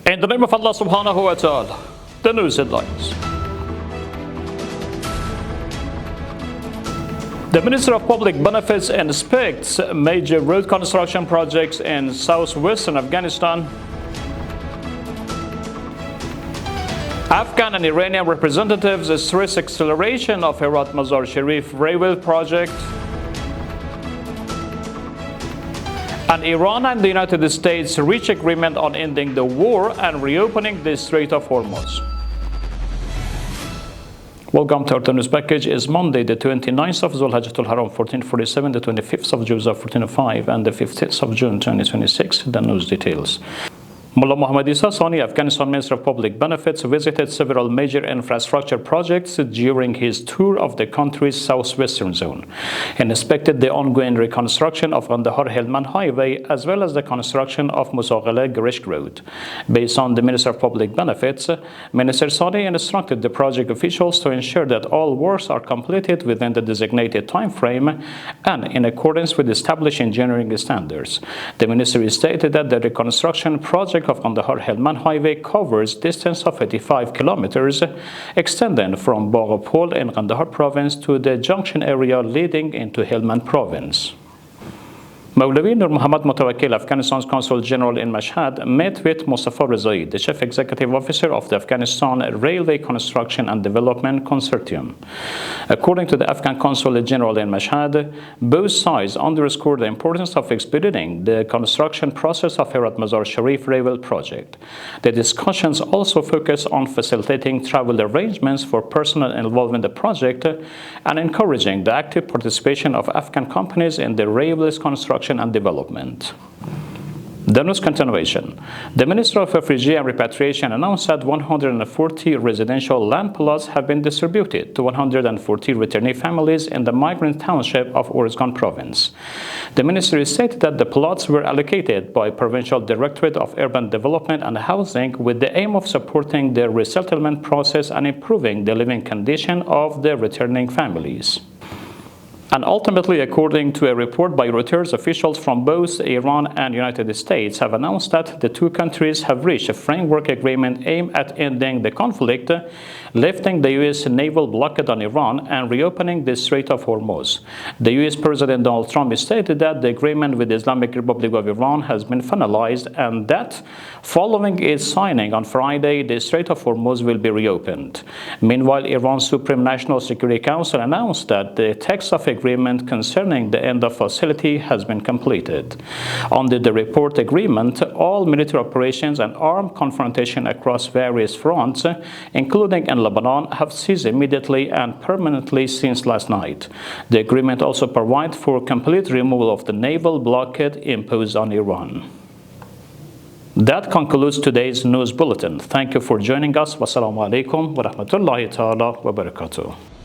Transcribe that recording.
In the name of Allah subhanahu wa ta'ala, the news headlines. The Minister of Public Benefits inspects major road construction projects in southwestern Afghanistan. Afghan and Iranian representatives stress acceleration of Herat Mazar Sharif railway project. And Iran and the United States reach agreement on ending the war and reopening the Strait of Hormuz. Welcome to our news package. It's Monday, the 29th of Zulhijjatul Haram 1447, the 25th of Juzah 1405, and the 15th of June 2026. The news details. Mullah Muhammad Isa Sani, Afghanistan Minister of Public Benefits, visited several major infrastructure projects during his tour of the country's southwestern zone and inspected the ongoing reconstruction of Kandahar-Helmand Highway as well as the construction of Musaghala-Grishk Road. Based on the Minister of Public Benefits, Minister Sani instructed the project officials to ensure that all works are completed within the designated time frame and in accordance with established engineering standards. The ministry stated that the reconstruction project of Kandahar-Helmand Highway covers distance of 85 kilometers, extending from Bagapol in Kandahar province to the junction area leading into Helmand province. Maulavi Nur Muhammad Mutawakkil, Afghanistan's Consul General in Mashhad, met with Mustafa Rezai, the Chief Executive Officer of the Afghanistan Railway Construction and Development Consortium. According to the Afghan Consul General in Mashhad, both sides underscored the importance of expediting the construction process of Herat Mazar Sharif railway project. The discussions also focus on facilitating travel arrangements for personnel involved in the project and encouraging the active participation of Afghan companies in the railway's construction and development. The news continuation. The Minister of Refugee and Repatriation announced that 140 residential land plots have been distributed to 140 returnee families in the migrant township of Uruzgan province. The ministry stated that the plots were allocated by Provincial Directorate of Urban Development and Housing with the aim of supporting the resettlement process and improving the living condition of the returning families. And ultimately, according to a report by Reuters, officials from both Iran and United States have announced that the two countries have reached a framework agreement aimed at ending the conflict, lifting the U.S. naval blockade on Iran, and reopening the Strait of Hormuz. The U.S. President Donald Trump stated that the agreement with the Islamic Republic of Iran has been finalized and that, following its signing on Friday, the Strait of Hormuz will be reopened. Meanwhile, Iran's Supreme National Security Council announced that the text of agreement concerning the end of hostility has been completed. Under the report agreement, all military operations and armed confrontation across various fronts, including in Lebanon, have ceased immediately and permanently since last night. The agreement also provides for complete removal of the naval blockade imposed on Iran. That concludes today's news bulletin. Thank you for joining us. Wassalamu alaikum wa rahmatullahi ta'ala wa barakatuh.